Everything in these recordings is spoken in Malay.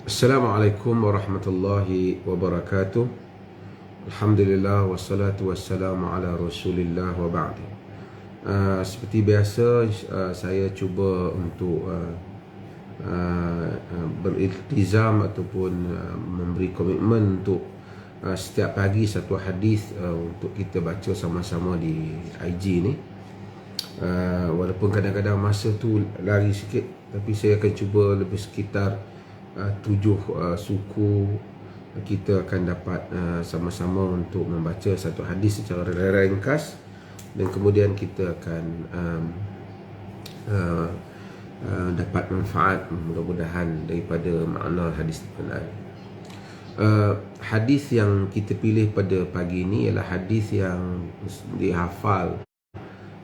Assalamualaikum warahmatullahi wabarakatuh. Alhamdulillah wassalatu wassalamu ala Rasulillah wa ba'd. Seperti biasa, saya cuba untuk beriltizam ataupun memberi komitmen untuk setiap pagi satu hadis untuk kita baca sama-sama di IG ni. Walaupun kadang-kadang masa tu lari sikit, tapi saya akan cuba lebih sekitar 7 suku kita akan dapat sama-sama untuk membaca satu hadis secara ringkas, dan kemudian kita akan dapat manfaat mudah-mudahan daripada makna hadis tersebut. Hadis yang kita pilih pada pagi ini ialah hadis yang dihafal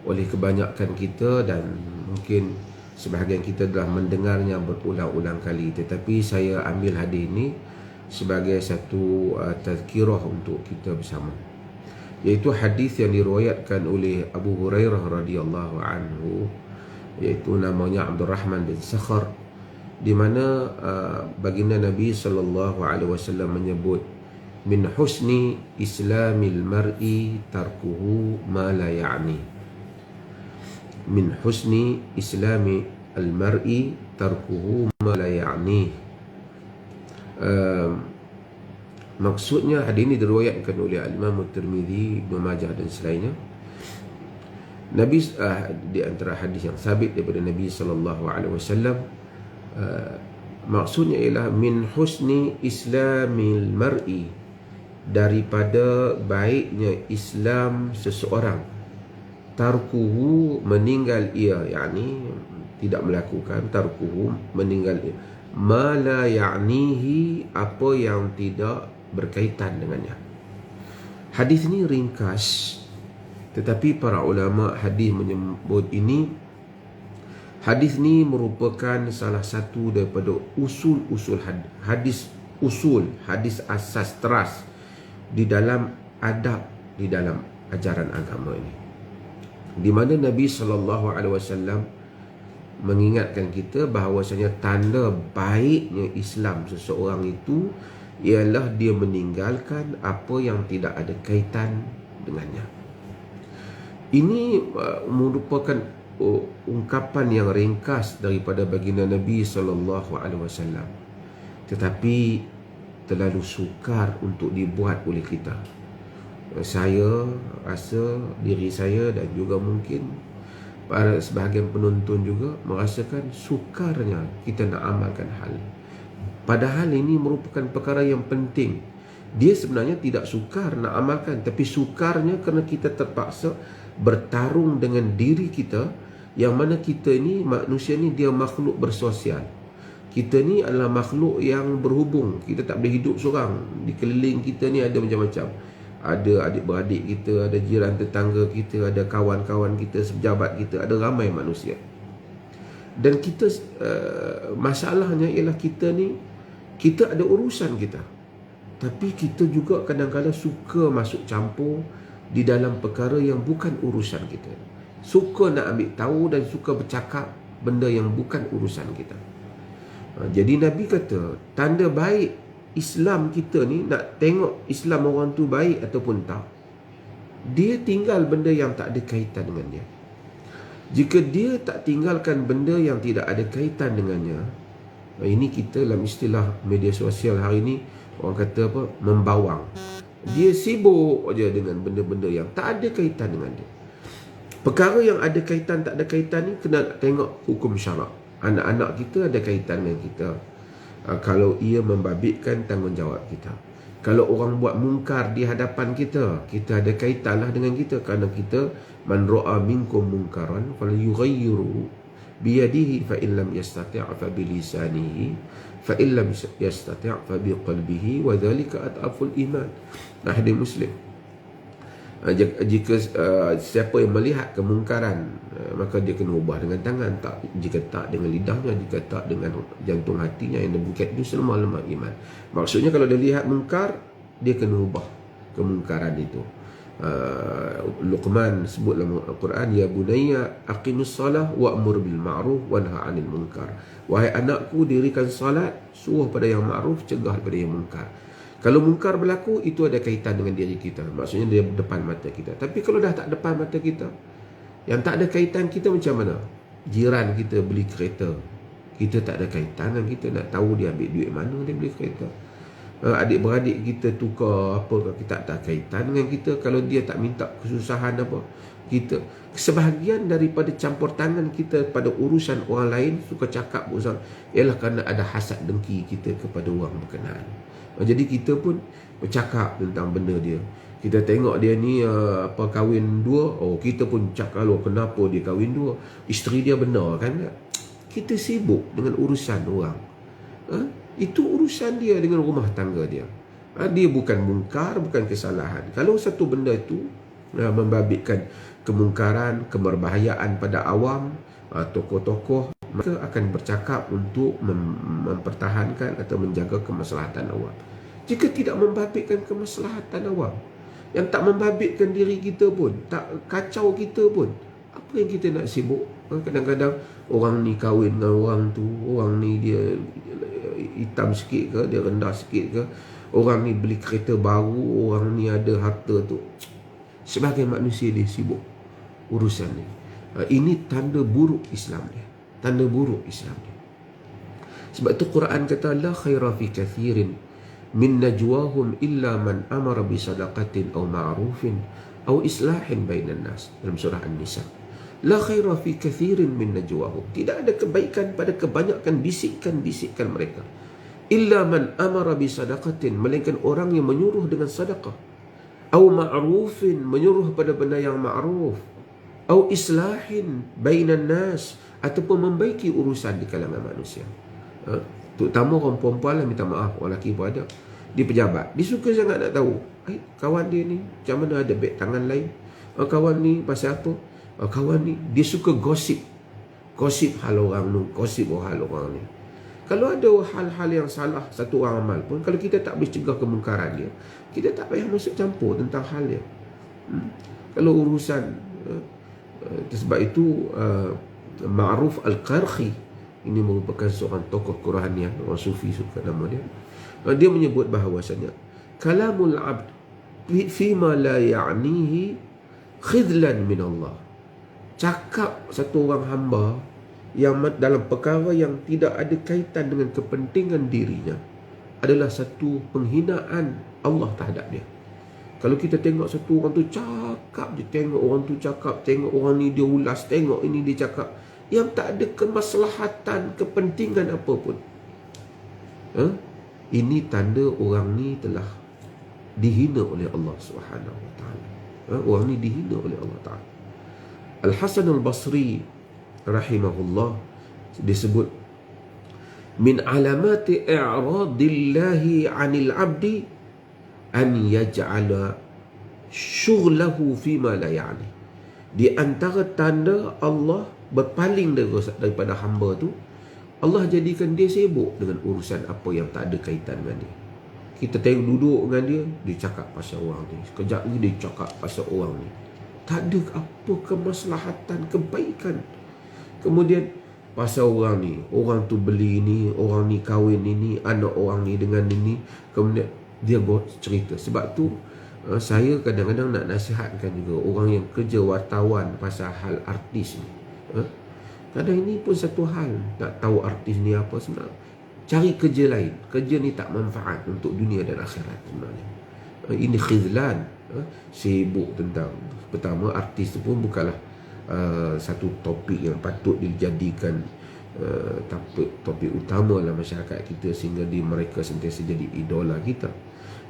oleh kebanyakan kita, dan mungkin sebahagian kita telah mendengarnya berulang-ulang kali, tetapi saya ambil hadis ini sebagai satu tazkirah untuk kita bersama, iaitu hadis yang diriwayatkan oleh Abu Hurairah radhiyallahu anhu, iaitu namanya Abdul Rahman bin Sakhar, di mana baginda Nabi sallallahu alaihi wasallam menyebut, min husni islamil mar'i tarkuhu ma la ya'ni. Min husni islami al-mar'i tarkuhu ma la ya'ni. Maksudnya hadis ini diriwayatkan oleh Imam Tirmizi, Ibnu Majah dan selainnya. Nabi di antara hadis yang sabit daripada Nabi sallallahu alaihi wasallam, maksudnya ialah min husni islamil mar'i, daripada baiknya Islam seseorang, tarkuhu meninggal ia, yakni tidak melakukan, tarkuhu meninggal ia, ma la ya'nihi apa yang tidak berkaitan dengannya. Hadis ini ringkas, tetapi para ulama hadis menyebut ini, hadis ini merupakan salah satu daripada usul-usul hadis, hadis asas teras di dalam adab, di dalam ajaran agama ini, di mana Nabi SAW mengingatkan kita bahawasanya tanda baiknya Islam seseorang itu ialah dia meninggalkan apa yang tidak ada kaitan dengannya. Ini merupakan ungkapan yang ringkas daripada baginda Nabi SAW, tetapi terlalu sukar untuk dibuat oleh kita. Saya rasa diri saya dan juga mungkin para sebahagian penonton juga merasakan sukarnya kita nak amalkan hal. Padahal ini merupakan perkara yang penting. Dia sebenarnya tidak sukar nak amalkan, tapi sukarnya kerana kita terpaksa bertarung dengan diri kita, yang mana kita ni, manusia ni, dia makhluk bersosial. Kita ni adalah makhluk yang berhubung. Kita tak boleh hidup seorang. Di keliling kita ni ada macam-macam. Ada adik-beradik kita, ada jiran tetangga kita, ada kawan-kawan kita, sepejabat kita, ada ramai manusia. Dan kita, masalahnya ialah kita ni, kita ada urusan kita, tapi kita juga kadang-kadang suka masuk campur di dalam perkara yang bukan urusan kita. Suka nak ambil tahu dan suka bercakap benda yang bukan urusan kita. Jadi Nabi kata, tanda baik Islam kita ni, nak tengok Islam orang tu baik ataupun tak, dia tinggal benda yang tak ada kaitan dengan dia. Jika dia tak tinggalkan benda yang tidak ada kaitan dengannya, ini kita dalam istilah media sosial hari ni, orang kata apa, membawang. Dia sibuk aja dengan benda-benda yang tak ada kaitan dengan dia. Perkara yang ada kaitan, tak ada kaitan ni kena tengok hukum syarak. Anak-anak kita ada kaitan dengan kita. Kalau ia membabitkan tanggungjawab kita. Kalau orang buat mungkar di hadapan kita, kita ada kaitanlah dengan kita, kerana kita, man ra'a minkum munkaran falyughayyiru biyadihi fa in lam yastati' fa bilisanihi fa in lam yastati' fa biqalbihi wa dhalika at'aful iman. Hadis Muslim. Jika siapa yang melihat kemungkaran, maka dia kena ubah dengan tangan, tak, jika tak dengan lidahnya, jika tak dengan jantung hatinya, yang demikian itu selemah-lemah iman. Maksudnya kalau dia lihat mungkar, dia kena ubah kemungkaran itu. Luqman sebut dalam Al-Quran, ya bunayya aqimus salah wa'mur bil ma'ruf wanha 'anil munkar. Wahai anakku, dirikan salat, suruh pada yang ma'ruf, cegah pada yang munkar. Kalau munkar berlaku, itu ada kaitan dengan diri kita, maksudnya dia depan mata kita. Tapi kalau dah tak depan mata kita, yang tak ada kaitan kita macam mana? Jiran kita beli kereta, kita tak ada kaitan dengan kita, nak tahu dia ambil duit mana dia beli kereta. Adik-beradik kita tukar apa, kita tak ada kaitan dengan kita. Kalau dia tak minta kesusahan apa, kita sebahagian daripada campur tangan kita pada urusan orang lain, suka cakap urusan, ialah kerana ada hasad dengki kita kepada orang berkenaan. Jadi kita pun bercakap tentang benda dia. Kita tengok dia ni kahwin dua, kita pun cakap, kenapa dia kahwin dua, isteri dia benar kan? Kita sibuk dengan urusan orang. Itu urusan dia dengan rumah tangga dia. Dia bukan mungkar, bukan kesalahan. Kalau satu benda itu membabitkan kemungkaran, keberbahayaan pada awam, tokoh-tokoh, maka akan bercakap untuk mempertahankan atau menjaga kemaslahatan awam. Jika tidak membabitkan kemaslahatan awam, yang tak membabitkan diri kita pun, tak kacau kita pun, apa yang kita nak sibuk? Kadang-kadang orang ni kahwin dengan orang tu, orang ni dia hitam sikit ke, dia rendah sikit ke, orang ni beli kereta baru, orang ni ada harta tu. Sebagai manusia dia sibuk urusan ni. Ini tanda buruk Islam dia. Tanda buruk Islam dia. Sebab tu Quran kata, la khaira fi kathirin min najwahum illa man amara bi sadaqatin aw ma'rufin aw islahin bainan nas, dalam surah An-Nisa. La khaira fi kathirin min najwahum, tidak ada kebaikan pada kebanyakan bisikan-bisikan mereka, illa man amara bi sadaqatin, melainkan orang yang menyuruh dengan sedekah, aw ma'rufin, menyuruh pada benda yang ma'ruf, aw islahin bainan nas, ataupun membaiki urusan di kalangan manusia. Terutama orang perempuan lah, minta maaf, orang lelaki pun ada. Dia pejabat, dia suka sangat nak tahu kawan dia ni macam mana, ada beg tangan lain, kawan ni pasal apa, kawan ni dia suka gosip hal orang ni, gosip hal orang ni. Kalau ada hal-hal yang salah satu orang amal pun, kalau kita tak boleh cegah kemungkaran dia, kita tak payah masuk campur tentang hal dia. Kalau urusan sebab itu Ma'ruf Al-Qarhi, ini merupakan seorang tokoh Quranian, orang sufi suka nama dia. Dia menyebut bahawasanya kalamul abd fima la ya'nihi khidlan min Allah. Cakap satu orang hamba yang dalam perkara yang tidak ada kaitan dengan kepentingan dirinya adalah satu penghinaan Allah terhadap dia. Kalau kita tengok satu orang tu cakap je, tengok orang tu cakap, tengok orang ni dia ulas, tengok ini dia cakap, yang tak ada kemaslahatan, kepentingan apa pun, ini tanda orang ni telah dihina oleh Allah Subhanahu Wa Taala. Orang ni dihina oleh Allah Taala. Al-Hasan Al-Basri rahimahullah disebut, min alamati i'radillahi 'anil 'abdi an yaj'ala syughlahu fima la ya'ni. Di antara tanda Allah berpaling daripada hamba tu, Allah jadikan dia sibuk dengan urusan apa yang tak ada kaitan dengan dia. Kita tengok duduk dengan dia, dia cakap pasal orang ni, sekejap ni dia cakap pasal orang ni, tak ada apa kemaslahatan, kebaikan. Kemudian pasal orang ni, orang tu beli ni, orang ni kahwin ini, anak orang ni dengan ini, kemudian dia buat cerita. Sebab tu saya kadang-kadang nak nasihatkan juga orang yang kerja wartawan pasal hal artis ni. Kadang ini pun satu hal, nak tahu artis ni apa sebenarnya, cari kerja lain. Kerja ni tak manfaat untuk dunia dan akhirat sebenarnya. Ini khizlan, sibuk tentang, pertama artis tu pun bukanlah satu topik yang patut dijadikan topik utama dalam masyarakat kita, sehingga mereka sentiasa jadi idola kita.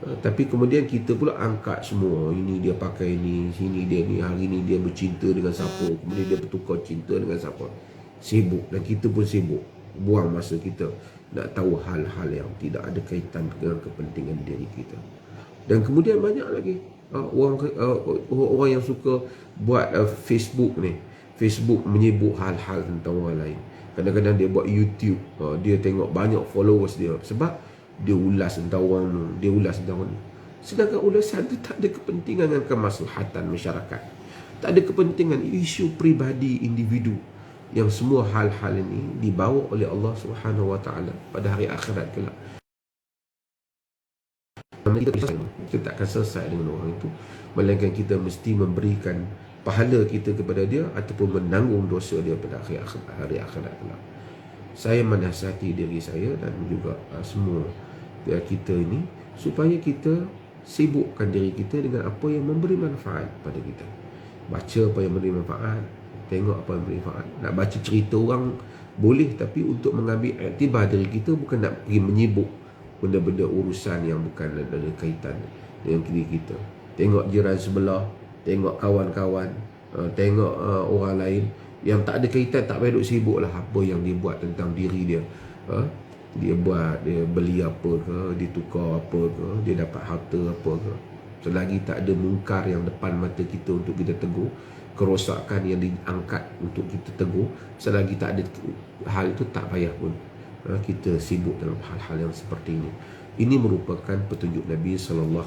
Tapi kemudian kita pula angkat semua, ini dia pakai ni, sini dia ni, hari ni dia bercinta dengan siapa, kemudian dia bertukar cinta dengan siapa. Sibuk, dan kita pun sibuk, buang masa kita nak tahu hal-hal yang tidak ada kaitan dengan kepentingan diri kita. Dan kemudian banyak lagi orang yang suka buat Facebook ni. Facebook menyibuk hal-hal tentang orang lain. Kadang-kadang dia buat YouTube, dia tengok banyak followers dia, sebab dia ulas tentang orang ni, dia ulas tentang orang ni. Sedangkan ulasan tu tak ada kepentingan dengan kemaslahatan masyarakat, tak ada kepentingan isu peribadi individu, yang semua hal-hal ini dibawa oleh Allah Subhanahu Wa Taala pada hari akhirat kelak. Kita tak akan selesai dengan orang itu, melainkan kita mesti memberikan pahala kita kepada dia ataupun menanggung dosa dia pada hari akhirat kelak. Saya menasihati diri saya dan juga semua kita ini supaya kita sibukkan diri kita dengan apa yang memberi manfaat pada kita. Baca apa yang memberi manfaat, tengok apa yang memberi manfaat. Nak baca cerita orang boleh, tapi untuk mengambil iktibar diri kita, bukan nak pergi menyibuk benda-benda urusan yang bukan ada kaitan dengan diri kita. Tengok jiran sebelah, tengok kawan-kawan, tengok orang lain yang tak ada kaitan, tak payah duk sibuk lah apa yang dia buat tentang diri dia. Dia beli apa ke, dia tukar apa ke, dia dapat harta apa ke. Selagi tak ada mungkar yang depan mata kita untuk kita tegur, kerosakan yang diangkat untuk kita tegur, selagi tak ada hal itu, tak payah pun kita sibuk dalam hal-hal yang seperti ini. Ini merupakan petunjuk Nabi SAW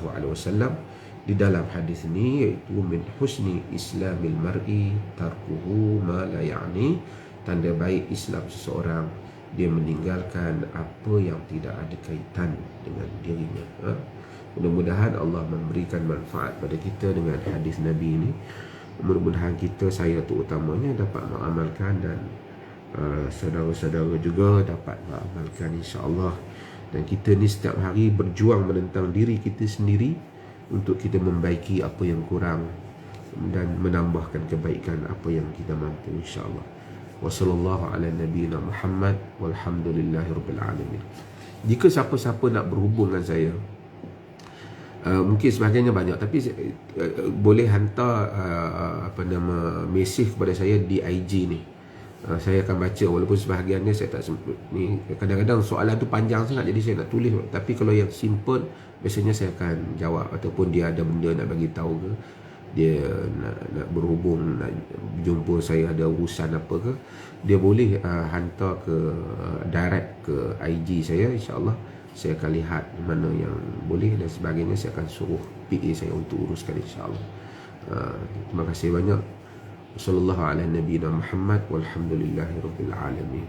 di dalam hadis ini, iaitu min husni islamil mar'i tarkuhu ma la ya'ni. Tanda baik Islam seseorang, dia meninggalkan apa yang tidak ada kaitan dengan dirinya. Mudah-mudahan Allah memberikan manfaat pada kita dengan hadis Nabi ini. Mudah-mudahan kita, saya terutamanya, dapat mengamalkan, dan saudara-saudara juga dapat mengamalkan, insya-Allah. Dan kita ni setiap hari berjuang menentang diri kita sendiri untuk kita membaiki apa yang kurang dan menambahkan kebaikan apa yang kita mampu, insya-Allah. Wassallallahu ala nabiyyina Muhammad walhamdulillahirabbil alamin. Jika siapa-siapa nak berhubung dengan saya, mungkin sebagainya banyak, tapi boleh hantar mesej kepada saya di IG ni. Saya akan baca, walaupun sebahagiannya saya tak sempat ni. Kadang-kadang soalan tu panjang sangat, jadi saya nak tulis. Tapi kalau yang simple, biasanya saya akan jawab. Ataupun dia ada benda nak bagi tahu ke, dia nak berhubung, nak jumpa saya, ada urusan apa ke, dia boleh hantar ke direct ke IG saya. InsyaAllah saya akan lihat mana yang boleh dan sebagainya. Saya akan suruh PA saya untuk uruskan, insyaAllah. Terima kasih banyak. Sallallahu ala nabiyina Muhammad walhamdulillahi rabbil alamin.